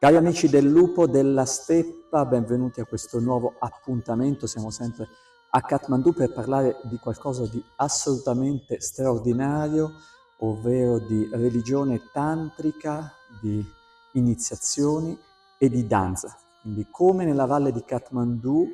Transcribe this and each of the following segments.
Cari amici del Lupo della Steppa, benvenuti a questo nuovo appuntamento. Siamo sempre a Kathmandu per parlare di qualcosa di assolutamente straordinario, ovvero di religione tantrica, di iniziazioni e di danza. Quindi come nella valle di Kathmandu,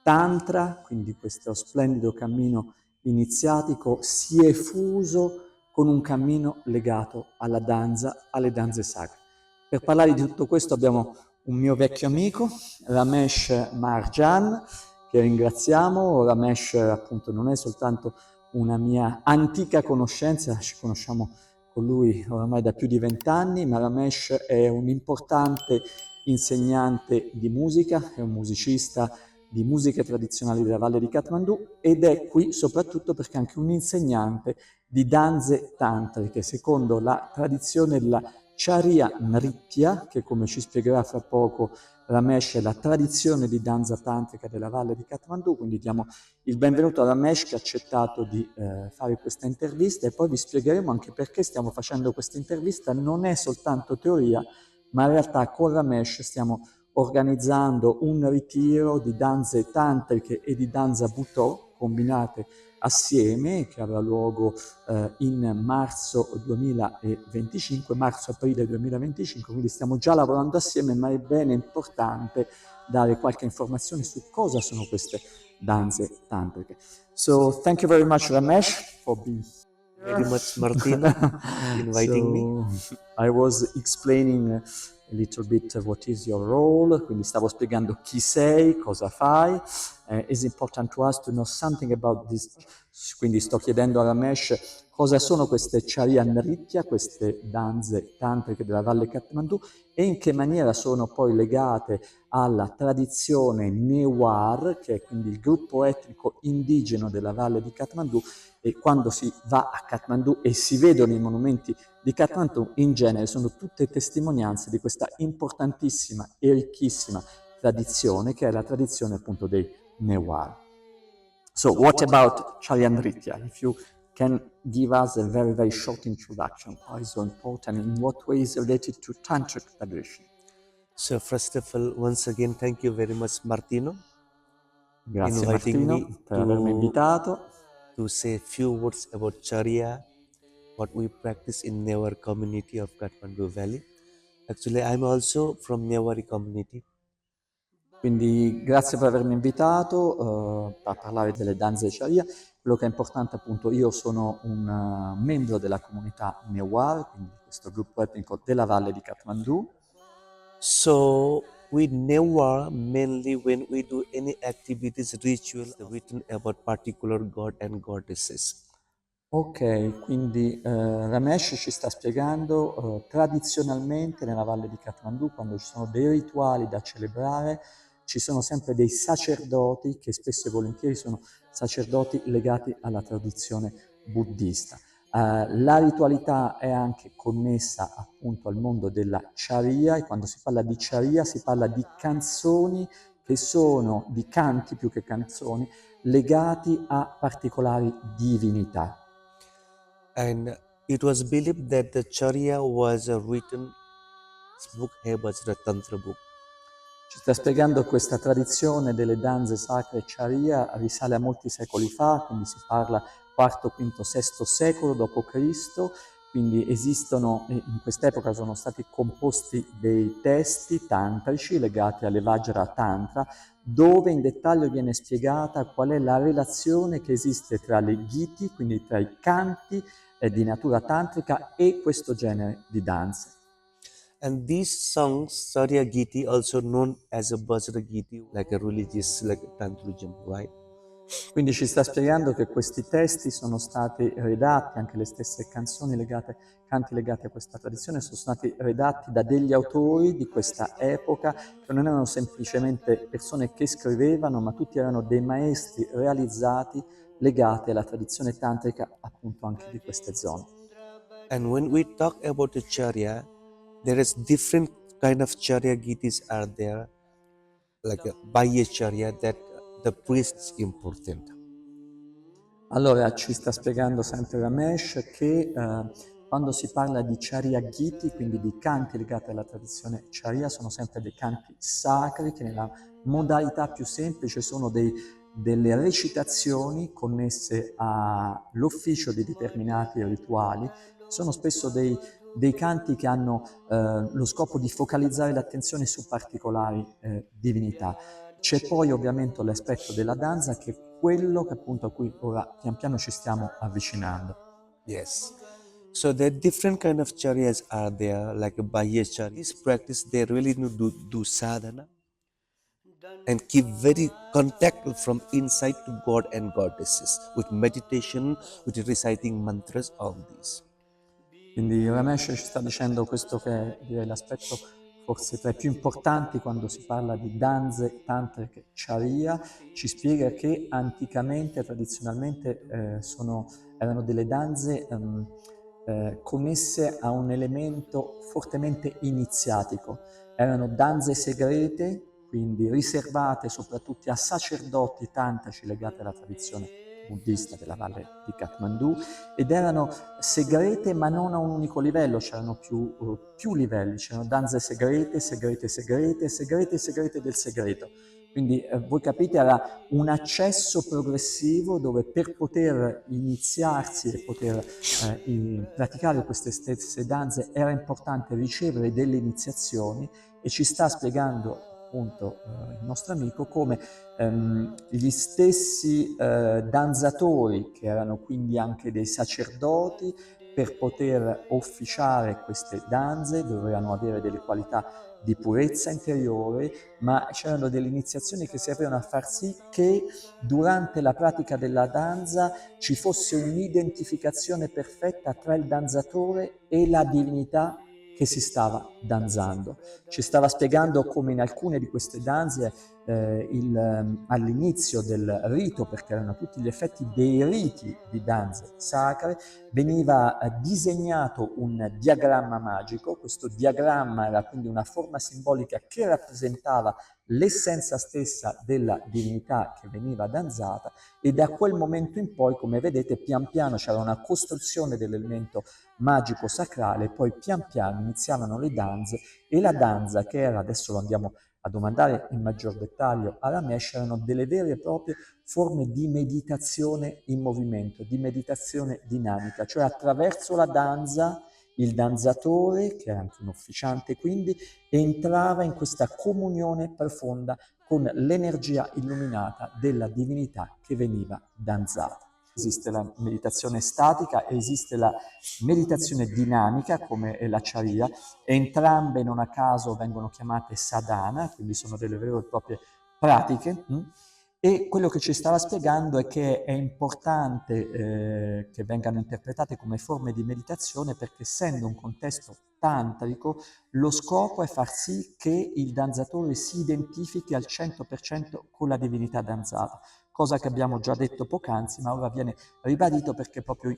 Tantra, quindi questo splendido cammino iniziatico, si è fuso con un cammino legato alla danza, alle danze sacre. Per parlare di tutto questo abbiamo un mio vecchio amico, Ramesh Marjan, che ringraziamo. Ramesh appunto non è soltanto una mia antica conoscenza, ci conosciamo con lui oramai da più di 20 anni, ma Ramesh è un importante insegnante di musica, è un musicista di musiche tradizionali della Valle di Kathmandu ed è qui soprattutto perché è anche un insegnante di danze tantriche, secondo la tradizione della Charya Nritya, che come ci spiegherà fra poco Ramesh è la tradizione di danza tantrica della Valle di Kathmandu, quindi diamo il benvenuto a Ramesh che ha accettato di fare questa intervista e poi vi spiegheremo anche perché stiamo facendo questa intervista. Non è soltanto teoria, ma in realtà con Ramesh stiamo organizzando un ritiro di danze tantriche e di danza Butò combinate assieme, che avrà luogo in marzo-aprile 2025, quindi stiamo già lavorando assieme, ma è bene importante dare qualche informazione su cosa sono queste danze tantriche. So, thank you very much, Ramesh, for being Very much, Martino, inviting me. So, I was explaining a little bit what is your role, quindi stavo spiegando chi sei, cosa fai. It's important to us to know something about this, quindi sto chiedendo a Ramesh cosa sono queste Charya Nritya, queste danze tantriche della Valle Kathmandu e in che maniera sono poi legate alla tradizione Newar, che è quindi il gruppo etnico indigeno della Valle di Kathmandu, e quando si va a Kathmandu e si vedono i monumenti di Kathmandu in genere sono tutte testimonianze di questa importantissima e ricchissima tradizione che è la tradizione appunto dei Newar. So what about Charya Nritya? If you can give us a very, very short introduction, why is so important, in what way is related to Tantric tradition? So first of all, once again, thank you very much, Martino, Grazie inviting Martino me per avermi invitato. to say a few words about Charya, what we practice in Newar community of Kathmandu Valley. Actually, I'm also from Newari community. Quindi grazie per avermi invitato a parlare delle danze Sharia. Quello che è importante appunto, io sono un membro della comunità Newar, quindi questo gruppo etnico della Valle di Kathmandu. So we Newar mainly when we do any activities, ritual written about particular god and goddesses. Ok, quindi Ramesh ci sta spiegando tradizionalmente nella Valle di Kathmandu, quando ci sono dei rituali da celebrare, ci sono sempre dei sacerdoti che spesso e volentieri sono sacerdoti legati alla tradizione buddista. La ritualità è anche connessa appunto al mondo della Charya, e quando si parla di Charya si parla di canzoni che sono, di canti più che canzoni, legati a particolari divinità. And it was believed that the Charya was a written book, Hebajra Tantra book. Ci sta spiegando questa tradizione delle danze sacre Charya risale a molti secoli fa, quindi si parla IV, V, VI secolo d.C., quindi esistono, in quest'epoca sono stati composti dei testi tantrici legati alle Vajra Tantra, dove in dettaglio viene spiegata qual è la relazione che esiste tra le Giti, quindi tra i canti di natura tantrica e questo genere di danze. And these songs, Charya Giti, also known as a Vajra Giti, like a religious, like a Tantrism, right? Quindi ci sta spiegando che questi testi sono stati redatti, anche le stesse canzoni legate, canti legati a questa tradizione, sono stati redatti da degli autori di questa epoca, che non erano semplicemente persone che scrivevano, ma tutti erano dei maestri realizzati legati alla tradizione tantrica appunto anche di queste zone. And when we talk about the Charya, there is different kind of Charya Gitis are there, like a Bhaya Charya, that the priest is important. Allora ci sta spiegando sempre Ramesh che Quando si parla di Charya Giti, quindi di canti legati alla tradizione Charya, sono sempre dei canti sacri che nella modalità più semplice sono delle recitazioni connesse all'ufficio di determinati rituali. Sono spesso dei canti che hanno lo scopo di focalizzare l'attenzione su particolari divinità. C'è poi ovviamente l'aspetto della danza, che è quello che appunto a cui ora pian piano ci stiamo avvicinando. Yes. So there are different kind of charyas are there, like a Bahya charya. This practice they really need to do sadhana and keep very contact from inside to God and goddesses with meditation, with reciting mantras, all these. Quindi Ramesh ci sta dicendo questo che è, direi, l'aspetto forse tra i più importanti quando si parla di danze tantriche Charya. Ci spiega che anticamente, tradizionalmente, erano delle danze connesse a un elemento fortemente iniziatico. Erano danze segrete, quindi riservate soprattutto a sacerdoti tantrici legati alla tradizione buddista della valle di Kathmandu, ed erano segrete ma non a un unico livello, c'erano più livelli, c'erano danze segrete, segrete, segrete, segrete, segrete del segreto. Quindi voi capite, era un accesso progressivo dove per poter iniziarsi e poter praticare queste stesse danze era importante ricevere delle iniziazioni, e ci sta spiegando appunto il nostro amico come gli stessi danzatori, che erano quindi anche dei sacerdoti, per poter officiare queste danze dovevano avere delle qualità di purezza interiore, ma c'erano delle iniziazioni che servivano a far sì che durante la pratica della danza ci fosse un'identificazione perfetta tra il danzatore e la divinità che si stava danzando. Ci stava spiegando come in alcune di queste danze all'inizio del rito, perché erano a tutti gli effetti dei riti di danze sacre, veniva disegnato un diagramma magico. Questo diagramma era quindi una forma simbolica che rappresentava l'essenza stessa della divinità che veniva danzata, e da quel momento in poi, come vedete, pian piano c'era una costruzione dell'elemento magico sacrale, poi pian piano iniziavano le danze, e la danza, che era, adesso lo andiamo a domandare in maggior dettaglio a Ramesh, erano delle vere e proprie forme di meditazione in movimento, di meditazione dinamica, cioè attraverso la danza il danzatore, che era anche un officiante quindi, entrava in questa comunione profonda con l'energia illuminata della divinità che veniva danzata. Esiste la meditazione statica e esiste la meditazione dinamica, come è la Charya. Entrambe non a caso vengono chiamate sadhana, quindi sono delle vere e proprie pratiche. E quello che ci stava spiegando è che è importante che vengano interpretate come forme di meditazione, perché essendo un contesto tantrico, lo scopo è far sì che il danzatore si identifichi al 100% con la divinità danzata, cosa che abbiamo già detto poc'anzi, ma ora viene ribadito perché proprio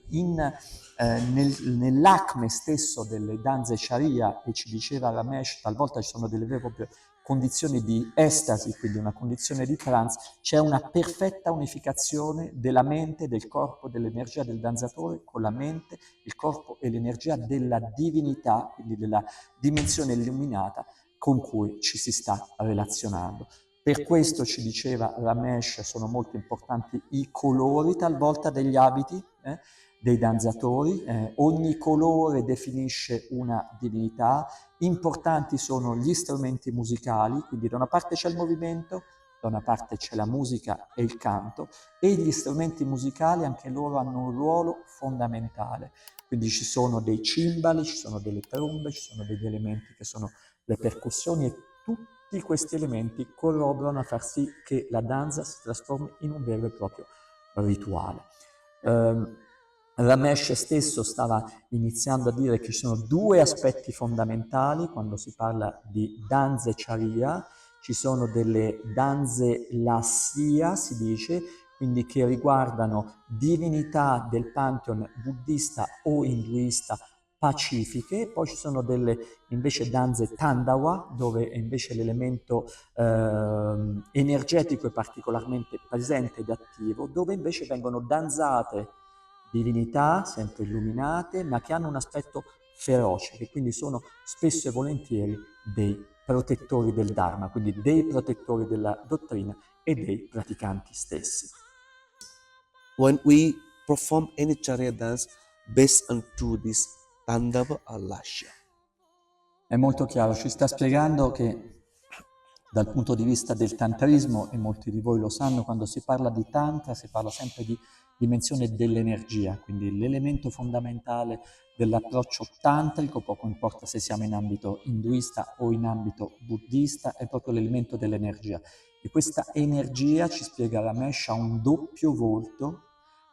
nell'acme stesso delle danze Charya, e ci diceva Ramesh, talvolta ci sono delle vere e proprie condizioni di estasi, quindi una condizione di trance, c'è una perfetta unificazione della mente, del corpo, dell'energia del danzatore con la mente, il corpo e l'energia della divinità, quindi della dimensione illuminata con cui ci si sta relazionando. Per questo, ci diceva Ramesh, sono molto importanti i colori talvolta degli abiti dei danzatori, ogni colore definisce una divinità. Importanti sono gli strumenti musicali, quindi da una parte c'è il movimento, da una parte c'è la musica e il canto, e gli strumenti musicali anche loro hanno un ruolo fondamentale. Quindi ci sono dei cimbali, ci sono delle trombe, ci sono degli elementi che sono le percussioni, e tutti questi elementi corroborano a far sì che la danza si trasformi in un vero e proprio rituale. Ramesh stesso stava iniziando a dire che ci sono due aspetti fondamentali quando si parla di danze Charya. Ci sono delle danze lasya, si dice, quindi che riguardano divinità del pantheon buddista o induista pacifiche. Poi ci sono delle invece danze Tandawa, dove invece l'elemento energetico è particolarmente presente ed attivo, dove invece vengono danzate divinità sempre illuminate, ma che hanno un aspetto feroce, che quindi sono spesso e volentieri dei protettori del Dharma, quindi dei protettori della dottrina e dei praticanti stessi. When we perform any Charya dance based on this Tandava or Lasya, È molto chiaro, ci sta spiegando che dal punto di vista del tantrismo, e molti di voi lo sanno, quando si parla di tantra si parla sempre di dimensione dell'energia, quindi l'elemento fondamentale dell'approccio tantrico, poco importa se siamo in ambito induista o in ambito buddista, è proprio l'elemento dell'energia. E questa energia, ci spiega Ramesh, ha un doppio volto,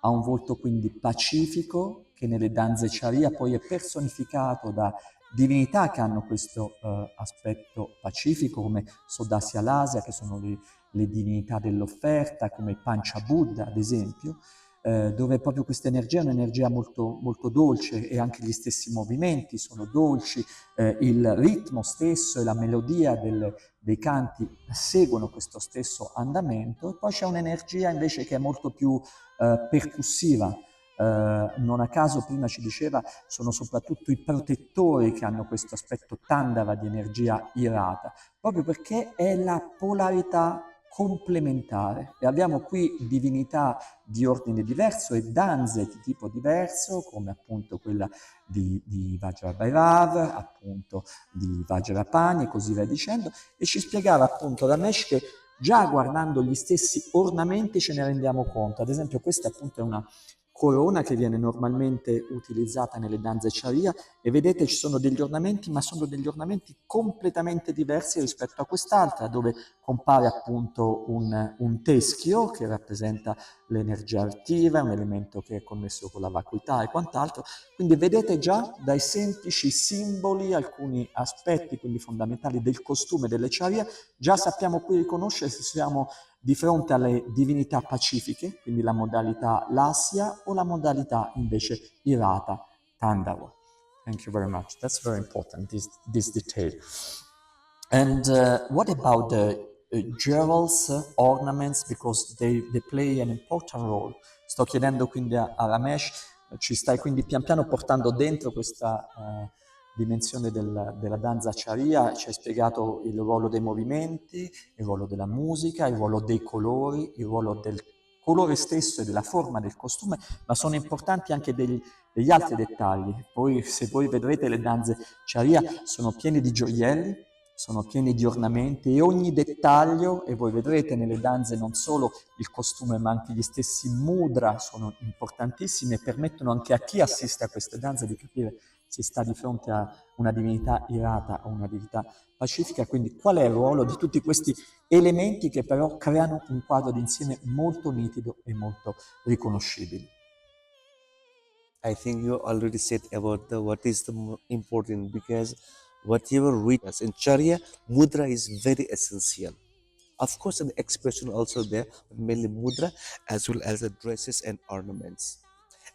ha un volto quindi pacifico, che nelle danze Charya poi è personificato da divinità che hanno questo aspetto pacifico, come Sodasya Lasya, che sono le divinità dell'offerta, come Pancha Buddha, ad esempio, dove proprio questa energia è un'energia molto, molto dolce, e anche gli stessi movimenti sono dolci, il ritmo stesso e la melodia dei canti seguono questo stesso andamento. E poi c'è un'energia invece che è molto più percussiva. Non a caso prima ci diceva, sono soprattutto i protettori che hanno questo aspetto tandava di energia irata, proprio perché è la polarità complementare, e abbiamo qui divinità di ordine diverso e danze di tipo diverso, come appunto quella di Vajrabhairav, appunto di Vajrapani e così via dicendo, e ci spiegava appunto Ramesh che già guardando gli stessi ornamenti ce ne rendiamo conto. Ad esempio questa appunto è una corona che viene normalmente utilizzata nelle danze Charya, e vedete ci sono degli ornamenti, ma sono degli ornamenti completamente diversi rispetto a quest'altra, dove compare appunto un teschio che rappresenta l'energia attiva, un elemento che è connesso con la vacuità e quant'altro. Quindi vedete già dai semplici simboli alcuni aspetti quindi fondamentali del costume delle Charya, già sappiamo qui riconoscere se siamo di fronte alle divinità pacifiche, quindi la modalità Lasya, o la modalità invece Irata, Tandava. Thank you very much. That's very important, this detail. And what about the jewels, ornaments, because they play an important role? Sto chiedendo quindi a Ramesh, ci stai quindi pian piano portando dentro questa dimensione della danza Charya, ci hai spiegato il ruolo dei movimenti, il ruolo della musica, il ruolo dei colori, il ruolo del colore stesso e della forma del costume, ma sono importanti anche degli altri dettagli. Poi, se voi vedrete, le danze Charya sono piene di gioielli, sono pieni di ornamenti, e ogni dettaglio, e voi vedrete nelle danze non solo il costume ma anche gli stessi mudra sono importantissimi e permettono anche a chi assiste a queste danze di capire se sta di fronte a una divinità irata o una divinità pacifica. Quindi qual è il ruolo di tutti questi elementi che però creano un quadro d'insieme molto nitido e molto riconoscibile? I think you already said about what is the important, because whatever read us in Charya, mudra is very essential. Of course, an expression also there, but mainly mudra as well as the dresses and ornaments.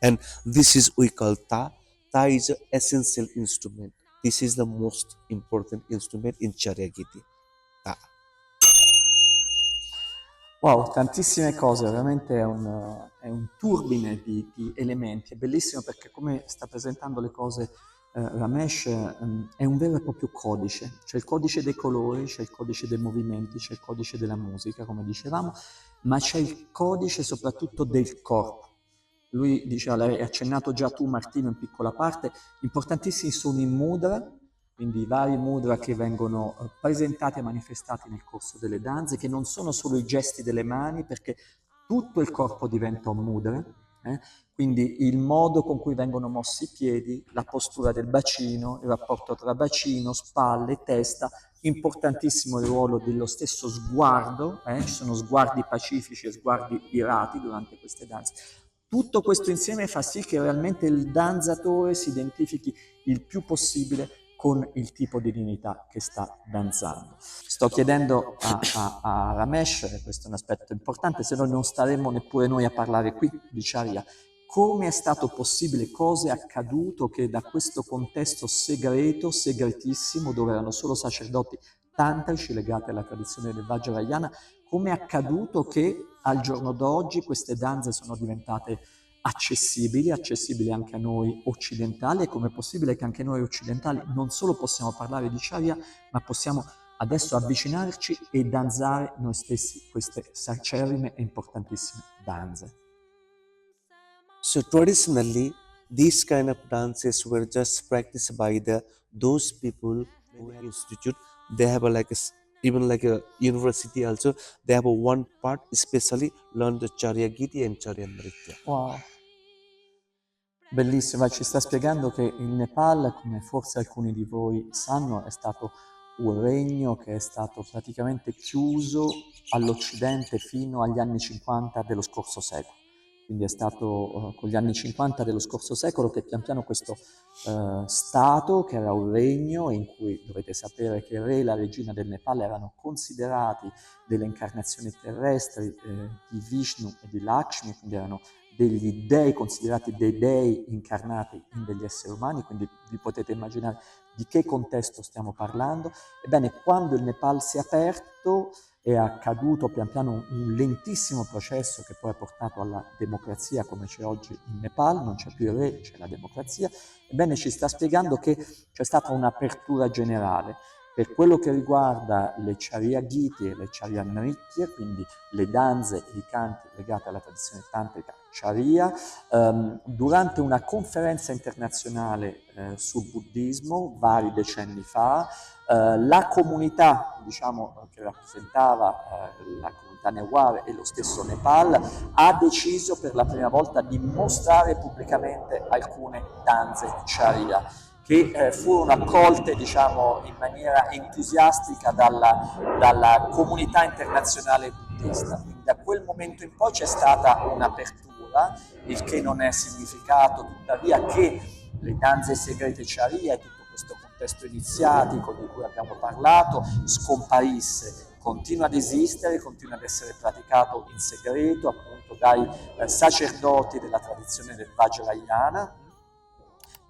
And this is we call ta. Ta is an essential instrument. This is the most important instrument in Charya Giti. Ta. Wow, tantissime cose, veramente è un turbine di elementi. È bellissimo perché, come sta presentando le cose Ramesh, è un vero e proprio codice. C'è il codice dei colori, c'è il codice dei movimenti, c'è il codice della musica, come dicevamo, ma c'è il codice soprattutto del corpo. Lui diceva, l'hai accennato già tu Martino in piccola parte, importantissimi sono i mudra, quindi i vari mudra che vengono presentati e manifestati nel corso delle danze, che non sono solo i gesti delle mani, perché tutto il corpo diventa un mudra, quindi il modo con cui vengono mossi i piedi, la postura del bacino, il rapporto tra bacino, spalle, testa, importantissimo il ruolo dello stesso sguardo, ci sono sguardi pacifici e sguardi irati durante queste danze. Tutto questo insieme fa sì che realmente il danzatore si identifichi il più possibile con il tipo di divinità che sta danzando. Sto chiedendo a Ramesh, e questo è un aspetto importante, se no non staremmo neppure noi a parlare qui di Charya, come è stato possibile, cosa è accaduto che da questo contesto segreto, segretissimo, dove erano solo sacerdoti tantrici legati alla tradizione del Vajrayana, come è accaduto che al giorno d'oggi queste danze sono diventate accessibili anche a noi occidentali, e come è possibile che anche noi occidentali non solo possiamo parlare di Sharia, ma possiamo adesso avvicinarci e danzare noi stessi queste sacerrime e importantissime danze. So traditionally, these kind of dances were just practiced by those people who have institute. They have even like a university also. They have a one part especially learn the Charya Giti and Charya Nritya. Wow. Bellissima, ci sta spiegando che il Nepal, come forse alcuni di voi sanno, è stato un regno che è stato praticamente chiuso all'Occidente fino agli anni 50 dello scorso secolo. Quindi è stato con gli anni 50 dello scorso secolo che pian piano questo Stato, che era un regno in cui dovete sapere che il re e la regina del Nepal erano considerati delle incarnazioni terrestri di Vishnu e di Lakshmi, quindi erano degli dei, considerati dei dei incarnati in degli esseri umani, quindi vi potete immaginare di che contesto stiamo parlando. Ebbene, quando il Nepal si è aperto, è accaduto pian piano un lentissimo processo che poi ha portato alla democrazia come c'è oggi in Nepal, non c'è più il re, c'è la democrazia. Ebbene, ci sta spiegando che c'è stata un'apertura generale. Per quello che riguarda le Charya Giti e le Charya Nritya, quindi le danze e i canti legati alla tradizione tantrica Charya, durante una conferenza internazionale sul buddismo vari decenni fa, la comunità, diciamo, che rappresentava la comunità Newar e lo stesso Nepal ha deciso per la prima volta di mostrare pubblicamente alcune danze Charya che furono accolte, diciamo, in maniera entusiastica dalla comunità internazionale buddista. Quindi da quel momento in poi c'è stata un'apertura, il che non è significato tuttavia che le danze segrete Sharia e tutto questo contesto iniziatico di cui abbiamo parlato scomparisse. Continua ad esistere, continua ad essere praticato in segreto appunto dai sacerdoti della tradizione del Vajrayana,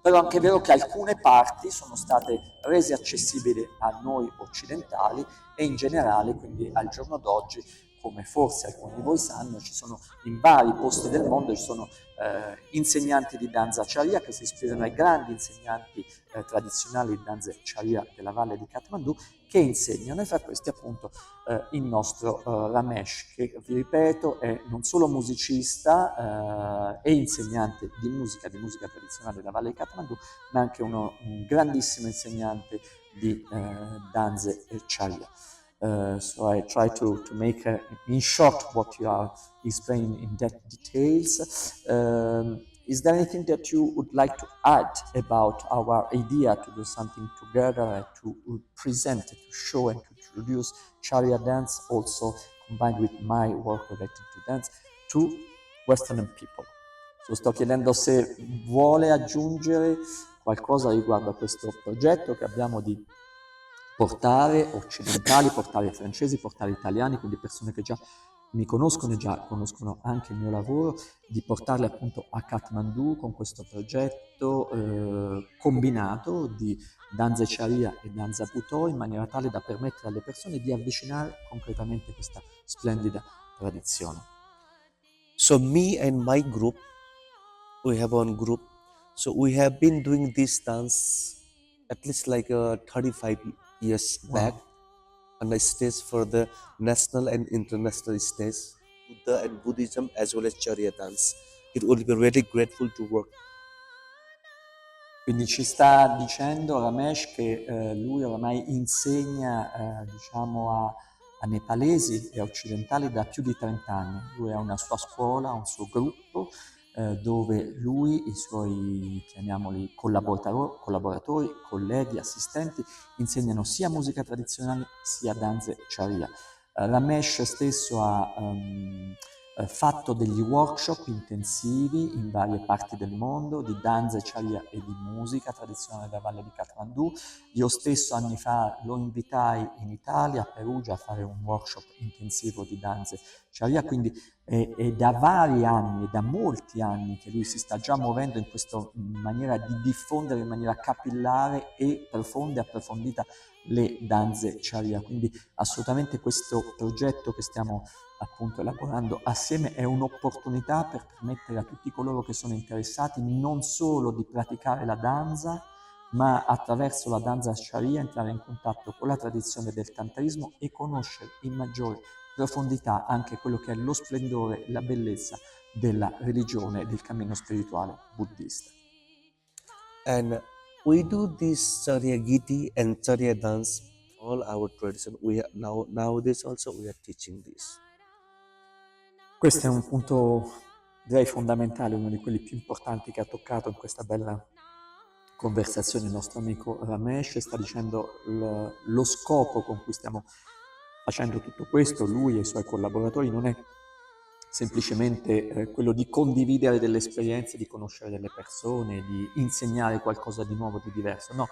però è anche vero che alcune parti sono state rese accessibili a noi occidentali e in generale, quindi al giorno d'oggi, come forse alcuni di voi sanno, ci sono in vari posti del mondo, ci sono insegnanti di danza Charya che si ispirano ai grandi insegnanti tradizionali di danza Charya della valle di Kathmandu, che insegnano, e fra questi appunto il nostro Ramesh, che vi ripeto è non solo musicista e insegnante di musica tradizionale della valle di Kathmandu, ma anche un grandissimo insegnante di danze Charya. So I try to make in short what you are explaining in that details. Is there anything that you would like to add about our idea to do something together, to present, to show and to introduce Sharia dance, also combined with my work related to dance, to Western people? So, sto chiedendo se vuole aggiungere qualcosa riguardo a questo progetto che abbiamo di portare occidentali, portare francesi, portare italiani, quindi persone che già mi conoscono e già conoscono anche il mio lavoro, di portarli appunto a Kathmandu con questo progetto combinato di danza Sharia e danza Butò, in maniera tale da permettere alle persone di avvicinare concretamente questa splendida tradizione. So me and my group, we have one group. So we have been doing this dance at least like 35 years back on the stage for the national and international stage, Buddha and Buddhism as well as Charya dance. It will be really grateful to work. Quindi ci sta dicendo Ramesh che lui oramai insegna diciamo a nepalesi e occidentali da più di 30 anni. Lui ha una sua scuola, un suo gruppo dove lui, i suoi, chiamiamoli, collaboratori, colleghi, assistenti, insegnano sia musica tradizionale sia danze Sharia. Ramesh stesso ha fatto degli workshop intensivi in varie parti del mondo di danze Sharia e di musica tradizionale della Valle di Kathmandu. Io stesso anni fa lo invitai in Italia, a Perugia, a fare un workshop intensivo di danze Sharia, quindi è da vari anni, è da molti anni che lui si sta già muovendo in questa maniera di diffondere in maniera capillare e profonda e approfondita le danze Sharia. Quindi assolutamente questo progetto che stiamo appunto elaborando assieme è un'opportunità per permettere a tutti coloro che sono interessati non solo di praticare la danza, ma attraverso la danza Sharia entrare in contatto con la tradizione del tantrismo e conoscere in maggiore profondità anche quello che è lo splendore, la bellezza della religione, del cammino spirituale buddista. And we do this Charya Giti and Charya dance, all our tradition. We are nowadays also we are teaching this. Questo è un punto, direi, fondamentale, uno di quelli più importanti che ha toccato in questa bella conversazione il nostro amico Ramesh. Sta dicendo lo scopo con cui stiamo facendo tutto questo, lui e i suoi collaboratori, non è semplicemente quello di condividere delle esperienze, di conoscere delle persone, di insegnare qualcosa di nuovo, di diverso. No,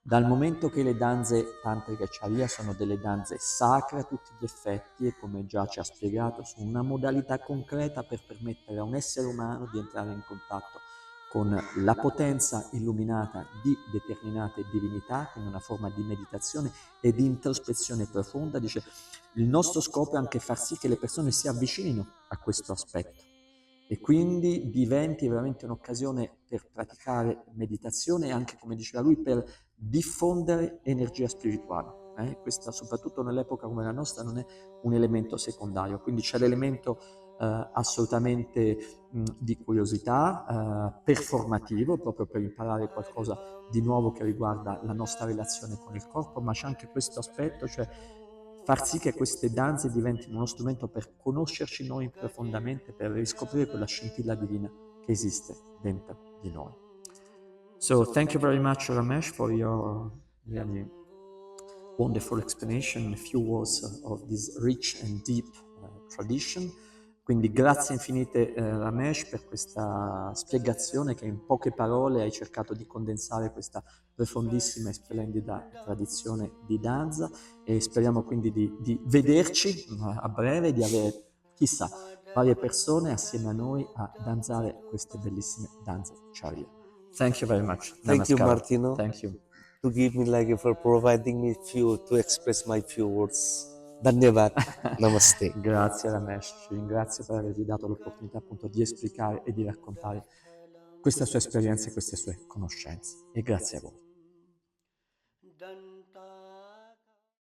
dal momento che le danze tantriche Charya sono delle danze sacre a tutti gli effetti e come già ci ha spiegato sono una modalità concreta per permettere a un essere umano di entrare in contatto con la potenza illuminata di determinate divinità, quindi una forma di meditazione e di introspezione profonda. Dice, il nostro scopo è anche far sì che le persone si avvicinino a questo aspetto e quindi diventi veramente un'occasione per praticare meditazione e anche, come diceva lui, per diffondere energia spirituale. Questa, soprattutto nell'epoca come la nostra, non è un elemento secondario, quindi c'è l'elemento assolutamente di curiosità, performativo, proprio per imparare qualcosa di nuovo che riguarda la nostra relazione con il corpo, ma c'è anche questo aspetto, cioè far sì che queste danze diventino uno strumento per conoscerci noi profondamente, per riscoprire quella scintilla divina che esiste dentro di noi. So thank you very much, Ramesh, for your really wonderful explanation, a few words of this rich and deep tradition. Quindi grazie infinite Ramesh per questa spiegazione che in poche parole hai cercato di condensare questa profondissima e splendida tradizione di danza e speriamo quindi di vederci a breve, di avere, chissà, varie persone assieme a noi a danzare queste bellissime danze Charya. Thank you very much. Thank you, Namaskar. Martino. Thank you. To give me for providing me to express my few words. Dhanyavad. Namaste. Grazie Ramesh, ci ringrazio per avervi dato l'opportunità appunto di esplicare e di raccontare questa sua esperienza e queste sue conoscenze. E grazie a voi.